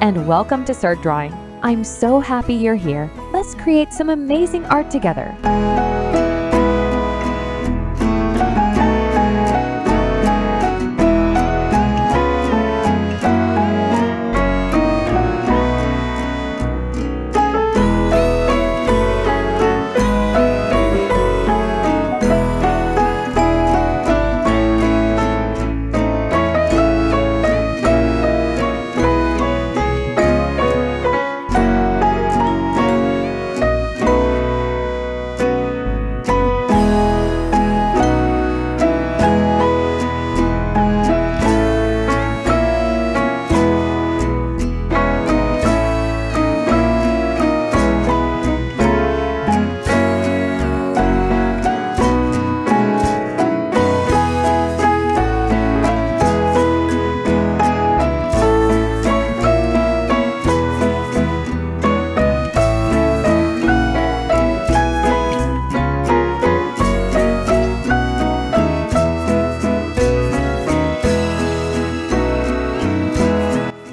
and welcome to Start Drawing. I'm so happy you're here. Let's create some amazing art together.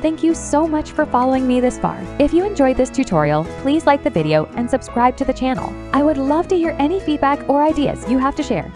Thank you so much for following me this far. If you enjoyed this tutorial, please like the video and subscribe to the channel. I would love to hear any feedback or ideas you have to share.